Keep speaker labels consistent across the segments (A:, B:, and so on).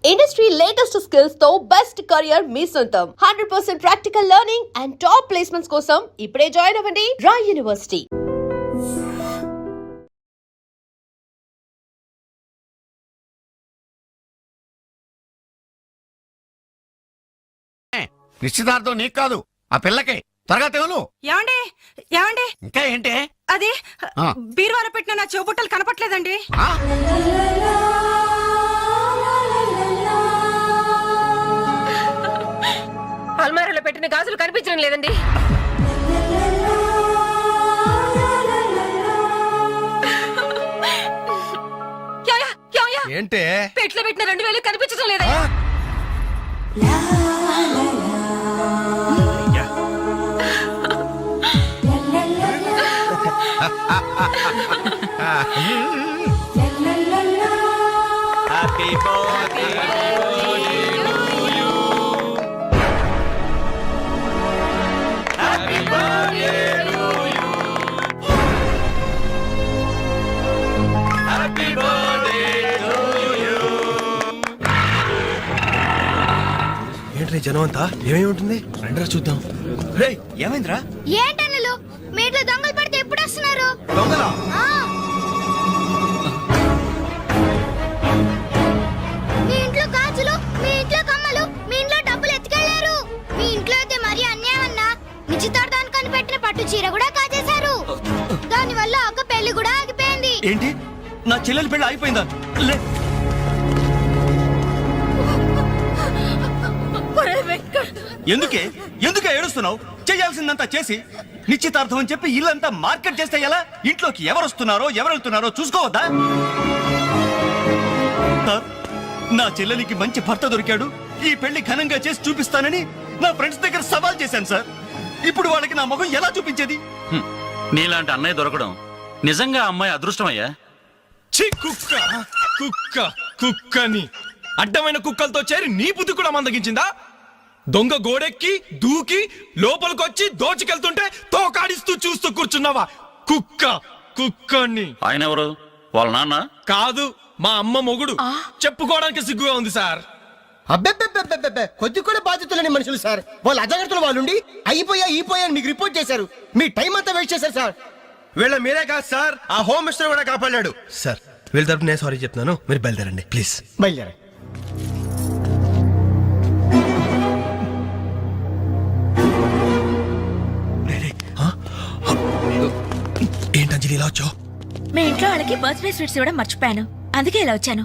A: Industry latest skills తో best career మీ సొంతం 100% practical learning and top placements కోసం ఇప్పుడే జాయిన్ అవ్వండి రాయ్ యూనివర్సిటీ.
B: నిశ్చితార్థం నీకు కాదు, ఆ పిల్లకే. త్వరగా తెలు.
C: ఏమండి ఏమండి
B: ఇంకా ఏంటి?
C: అది బీరువాలో పెట్టిన నా చెవుబుట్టలు కనపట్లేదండి. అల్మారాలో పెట్టిన గాజులు కనిపించడం లేదండి.
B: ఏంటే?
C: పెట్లో పెట్టిన 2000 కనిపించడం లేదా?
B: Happy birthday to you. Happy birthday to you. Happy birthday to you.
D: Entry జనం అంతా? ఏమేమి ఉంటుంది రండిరా చూద్దాం. రేయ్ ఏమైందిరా?
E: ఏంటన్నలు మీ ఇంట్లో దొంగలు పడితే ఎప్పుడు వస్తున్నారు?
D: దొంగలా?
E: మీ ఇంట్లో గాజులు, మీ ఇంట్లో కమ్మలు, మీ ఇంట్లో డబ్బులు ఎత్తుకెళ్లారు. మీ ఇంట్లో అయితే మరీ అన్యాయం అన్నా. నిశ్చితార్థానికి పెట్టిన పట్టు చీర కూడా కాజేశారు. దానివల్ల అక్క పెళ్లి కూడా ఆగిపోయింది.
D: ఏంటి? నా చెల్లెలి పెళ్లి అయిపోయిందా? లే. ఎందుకే ఎందుకే ఏడుస్తున్నావు? చేయాల్సిందంతా చేసి నిశ్చితార్థం అని చెప్పి ఇల్లంతా మార్కెట్ చేస్తే ఎలా? ఇంట్లోకి ఎవరు వస్తున్నారో ఎవరు వెళ్తున్నారో చూసుకోవద్దా? నా చెల్లెలికి మంచి భర్త దొరికాడు, ఈ పెళ్లి ఘనంగా చేసి చూపిస్తానని నా ఫ్రెండ్స్ దగ్గర సవాల్ చేశాను సార్. ఇప్పుడు వాళ్ళకి నా ముఖం ఎలా చూపించేది?
F: నీలాంటి అన్నయ్య దొరకడం నిజంగా అమ్మాయి అదృష్టమయ్యా.
G: కుక్క కుక్క కుక్కని అడ్డమైన కుక్కలతో చేరి నీ బుద్ధి కూడా మందగించిందా? దొంగ గోడెక్కి దూకి లోపలికొచ్చి దోచుకెళ్తుంటే తోకాడిస్తూ చూస్తూ కూర్చున్నావా? కుక్క కుక్కని.
F: ఆయన ఎవరు? వాళ్ళ నాన్న
G: కాదు, మా అమ్మ మొగుడు. చెప్పుకోవడానికి సిగ్గుగా ఉంది సార్.
H: అబ్బెబ్బెబ్బెబ్బెబ్బె కొద్ది కూడా బాధ్యతలేని మనుషులు సార్. వాళ్ళు అజాగ్రత్తలు వాళ్ళుండి అయిపోయా మీకు రిపోర్ట్ చేశారు. మీ టైం అంతా వేస్ట్ చేశారు సార్.
D: వీళ్ళ మీరే కాదు సార్, ఆ హోమ్ మినిస్టర్ కూడా కాపాడాడు సార్. వీళ్ళ తరపు నేను సారీ చెప్తున్నాను, మీరు బయలుదేరండి ప్లీజ్.
H: బయలుదేరా.
D: ఏంటంజలి ఇలా వచ్చావు?
I: మీ ఇంట్లో వాళ్ళకి బర్త్డే స్వీట్స్ ఇవ్వడం మర్చిపోయాను, అందుకే ఇలా వచ్చాను.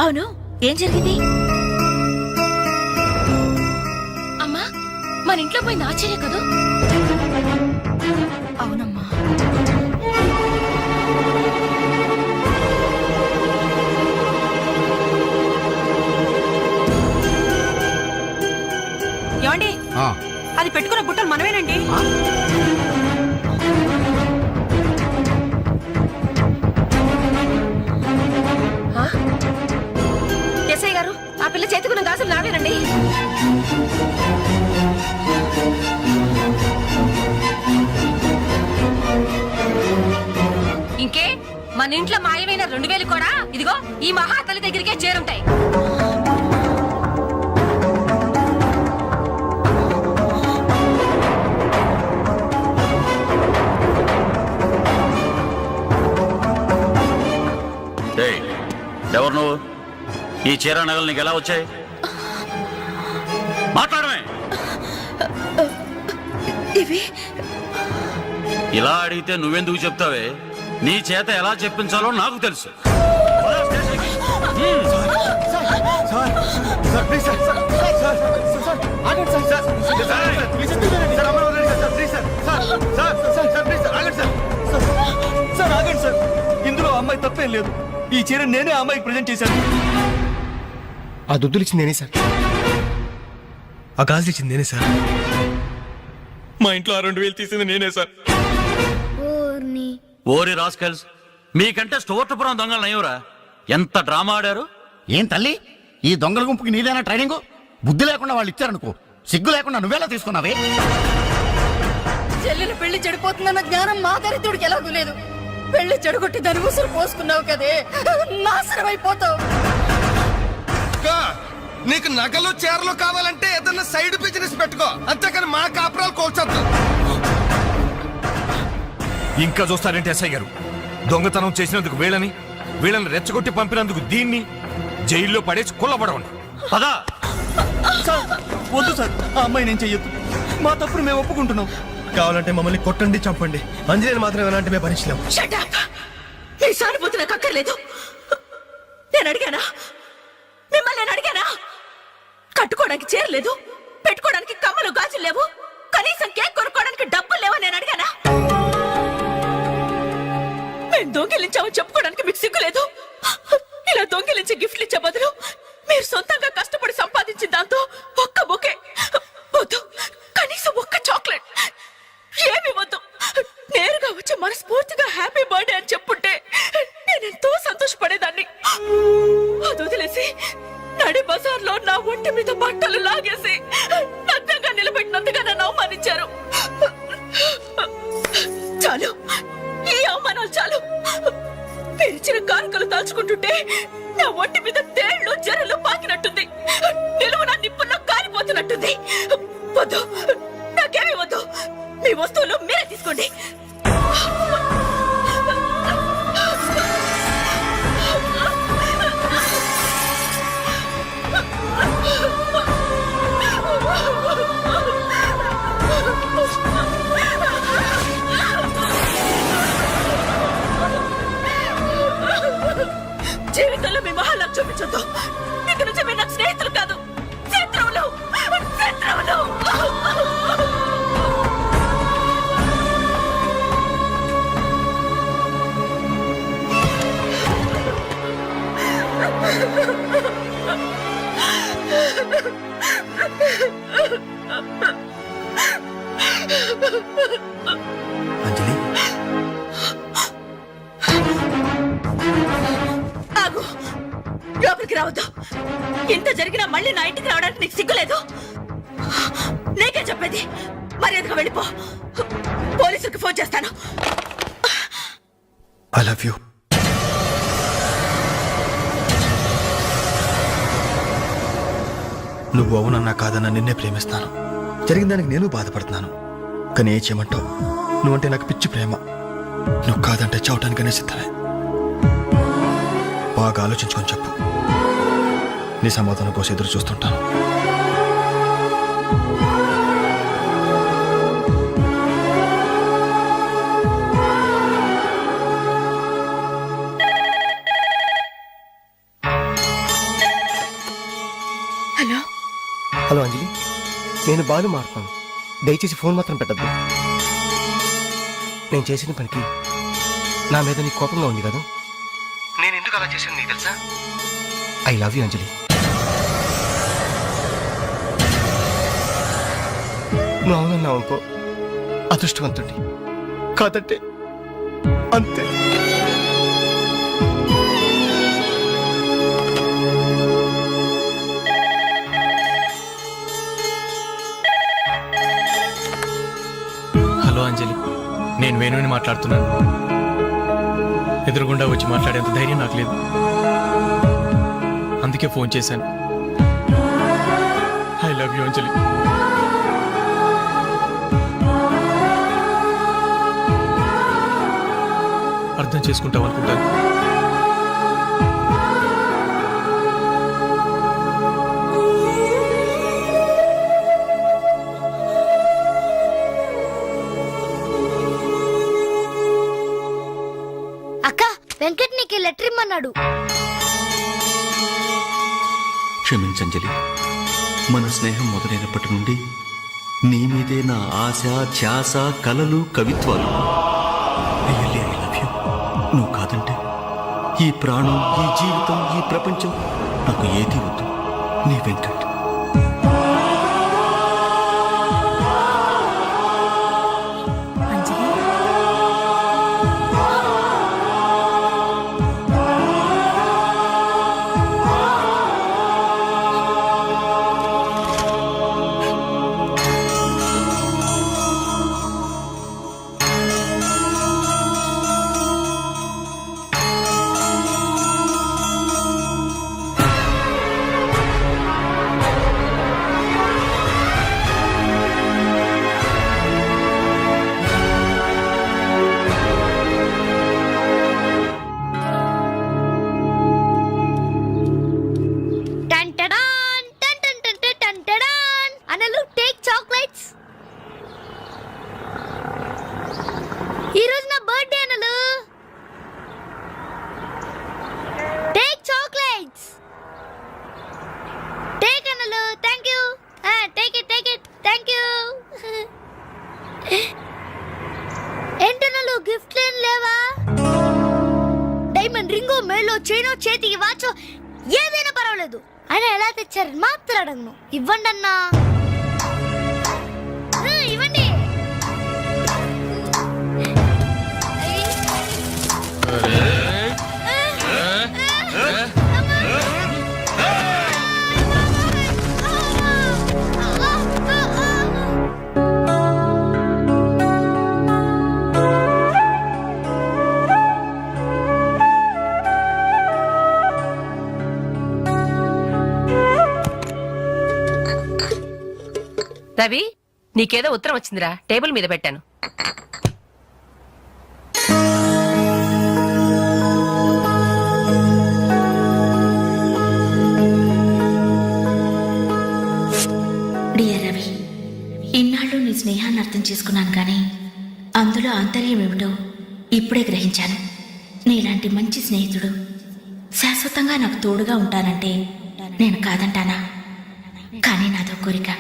I: అవును, ఏం జరిగింది?
E: అమ్మా, మన ఇంట్లో పోయి ఆశ్చర్య కదా.
I: అవునమ్మా.
C: ఏమండి అది పెట్టుకున్న బుట్టలు మనమేనండి. ఎస్ఐ గారు, ఆ పిల్ల చేతుకున్న గాజులు నావేనండి. ఇంకే మన ఇంట్లో మాయమైన 2000 కూడా ఇదిగో ఈ మహాతల్లి దగ్గరికే చేరుంటాయి.
F: ఎవరు నువ్వు? ఈ చీర నగలు నీకు ఎలా వచ్చాయి? మాట్లాడమే.
I: ఇవి
F: ఇలా అడిగితే నువ్వెందుకు చెప్తావే? నీ చేత ఎలా చెప్పించాలో నాకు తెలుసు.
D: ఇందులో అమ్మాయి తప్పేం లేదు. ఈ చీర నేనే అమ్మాయికి ప్రజెంట్ చేశాను. ఆ దుద్దులు ఇచ్చింది నేనే సార్. ఆ గాజులు ఇచ్చింది నేనే సార్.
G: మా ఇంట్లో 2000 తీసింది నేనే సార్.
F: ఓరి రాస్కల్స్, మీకంటే స్టోర్టపురం దొంగలు నయ్యవరా? ఎంత డ్రామా ఆడారు.
B: ఏం తల్లి, ఈ దొంగల గుంపుకి నీదేనా ట్రైనింగ్? బుద్ధి లేకుండా వాళ్ళు ఇచ్చారనుకో, సిగ్గు లేకుండా నువ్వేలా తీసుకున్నావే?
C: చెల్లెలు పెళ్లి చెడిపోతుందన్న జ్ఞానం మా దరిద్రుడికి ఎలాగూ లేదు. పెళ్లి చెడగొట్టి దాని ఉసురు పోసుకున్నావు కదే, నాశనం అయిపోతావు.
H: నీకు నగలు చీరలు కావాలంటే ఏదన్నా సైడ్ బిజినెస్ పెట్టుకో, అంతేకాని మా కాపురాలు కోల్చొద్దు.
G: ఇంకా చూస్తారంటే ఎస్ఐ గారు, దొంగతనం చేసినందుకు వీళ్ళని రెచ్చగొట్టి పంపినందుకు దీన్ని జైల్లో పడేసి కుల్లబడవండి.
D: పదా సార్, వద్దు సార్, ఆ అమ్మాయి నేను చెయ్యొద్దు. మా తప్పును మేము ఒప్పుకుంటున్నాం.
H: కావాలంటే మమ్మల్ని కొట్టండి, చంపండి, అంజలిని మాత్రం ఎలాంటి మేము భరించలేము.
I: Shut up! మీ సానుభూతి నాకు అక్కర్లేదు. నేను అడిగానా? మిమ్మల్ని నేను అడిగానా? కట్టుకోవడానికి చీరలేదు, పెట్టుకోవడానికి కమ్మలు గాజులు లేవు, కనీసం కేక్ కొనుక్కోవడానికి డబ్బులు లేవని నేను అడిగానా? మేము దొంగిలించామని చెప్పుకోవడానికి మీకు సిగ్గులేదు. ఇలా దొంగిలించి గిఫ్ట్లు ఇచ్చే బదులు మీరు సొంతంగా కష్టపడి సంపాదించిన దాంతో ఒక్క బొకే వద్దు, కనీసం ఒక్క చాక్లెట్ ఏమి వద్దు, నేరుగా వచ్చి మనస్ఫూర్తిగా హ్యాపీ బర్త్డే అని చెప్పుంటే నేనెంతో సంతోషపడేదాన్ని. అది వదిలేసి నడి బజార్లో నా ఒంటి మీద బట్టలు లాగేసి నగ్నంగా నిలబెట్టినందుగా నన్ను అవమానించారు. చాలు, ఈ అవమానాలు చాలు. పెరిచిన కానుకలు దాచుకుంటుంటే నా ఒంటి మీద తేళ్లు జరలు పాకినట్టుంది, నిలువున నిప్పుల్లో కాలిపోతున్నట్టుంది. వద్దు, నాకేమీ వద్దు. మీ వస్తువులు మీరే తీసుకోండి. జీవితంలో మీ మహాలకు చూపించొద్దు. ఇక నుంచి మీరు నాకు స్నేహితులు కాదు, శత్రువులు. శత్రువులు.
D: అంజలి,
I: ఆగు, లోపలికి రావద్దు. ఇంత జరిగినా మళ్ళీ నా ఇంటికి రావడానికి నీకు సిగ్గులేదు? నీకే చెప్పేది, మర్యాదగా వెళ్ళిపో. పోలీసులకు ఫోన్ చేస్తాను.
H: I love you. నువ్వు అవునన్నా కాదన్నా నిన్నే ప్రేమిస్తాను. జరిగిన దానికి నేను బాధపడుతున్నాను, కానీ ఏం చేయమంటావు? నువ్వంటే నాకు పిచ్చి ప్రేమ. నువ్వు కాదంటే చావటానికనే సిద్ధమే. బాగా ఆలోచించుకొని చెప్పు. నీ సమాధానం కోసం ఎదురు చూస్తుంటాను.
I: హలో
H: హలో అంజలి, నేను బాలు మారుతాను. దయచేసి ఫోన్ మాత్రం పెట్టద్దు. నేను చేసిన పనికి నా మీద నీకు కోపంగా ఉంది కదా? నేను ఎందుకు అలా చేశాను నీకు తెలుసా? ఐ లవ్ యూ అంజలి. నువ్వు అవునన్నావు అనుకో, అదృష్టవంతుడి. కాదంటే అంతే.
G: హలో అంజలి, నేను వేణుని మాట్లాడుతున్నాను. ఎదురుగుండా వచ్చి మాట్లాడేంత ధైర్యం నాకు లేదు, అందుకే ఫోన్ చేశాను. ఐ లవ్ యూ అంజలి. అర్థం చేసుకుంటావు అనుకుంటాను.
E: అక్క, వెంకట్ నీకు లెటర్ ఇమ్మన్నాడు.
D: క్షమించంజలి, మన స్నేహం మొదలైనప్పటి నుండి నీ మీదే నా ఆశ, ధ్యాస, కలలు, కవిత్వాలు. Really I love you. నువ్వు కాదంటే ఈ ప్రాణం, ఈ జీవితం, ఈ ప్రపంచం నాకు ఏది వద్దు. నీ వెంకట్.
I: అంజలి,
E: డైమండ్ రింగు మేలో చైనో చేతికి వాచో ఏదైనా పర్వాలేదు. ఆయన ఎలా తెచ్చారని మాత్రం అడగను. ఇవ్వండి అన్నా. ఇవ్వండి.
C: రవి, నీకేదో ఉత్తరం వచ్చిందిరా, టేబుల్ మీద పెట్టాను.
I: డియర్ రవి, ఇన్నాళ్ళు నీ స్నేహాన్ని అర్థం చేసుకున్నాను కానీ అందులో ఆంతర్యం ఏమిటో ఇప్పుడే గ్రహించాను. నీలాంటి మంచి స్నేహితుడు శాశ్వతంగా నాకు తోడుగా ఉంటానంటే నేను కాదంటానా? కానీ నాదో కోరిక,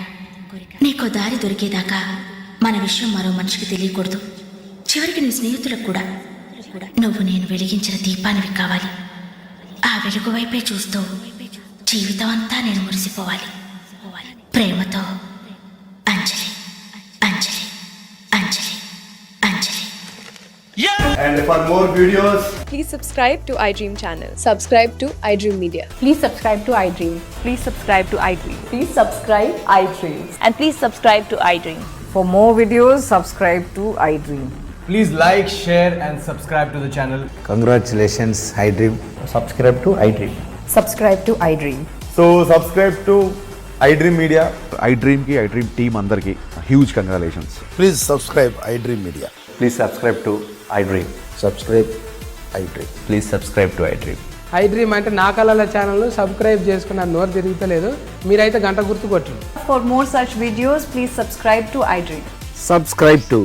I: నీకో దారి దొరికేదాకా మన విషయం మరో మనిషికి తెలియకూడదు. చివరికి నీ స్నేహితులకు కూడా నువ్వు నేను వెలిగించిన దీపానివి కావాలి. ఆ వెలుగు వైపే చూస్తూ జీవితం అంతా నేను మురిసిపోవాలి. ప్రేమతో అంజలి, అంజలి, అంజలి, అంజలి.
H: And for more videos,
J: Please subscribe to iDream channel. Subscribe to iDream Media.
K: Please subscribe to iDream.
J: Please subscribe to iDream.
K: Please subscribe iDream.
J: And please subscribe to iDream.
K: For more videos, subscribe to iDream.
L: Please like, share and subscribe to the channel.
M: Congratulations, iDream. Subscribe to iDream.
K: Subscribe to iDream.
L: So subscribe to iDream Media.
M: iDream ki iDream team andarki huge congratulations.
B: Please subscribe I dream media.
M: Please subscribe to iDream.
B: Subscribe I dream.
M: Please subscribe to iDream.
L: iDream అంటే నా కళల channel subscribe చేసుకున్న నోరు తిరుగుతలేదు. మీరైతే గంట గుర్తు కొట్టండి.
K: For more such videos, please subscribe to iDream.
M: Subscribe to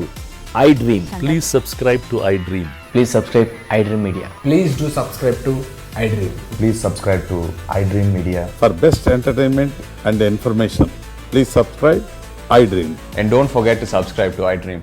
M: iDream. Please subscribe to iDream. Please subscribe iDream Media.
L: Please do subscribe to iDream.
M: Please subscribe to iDream Media.
N: For best entertainment and information, please subscribe iDream.
M: And don't forget to subscribe to iDream.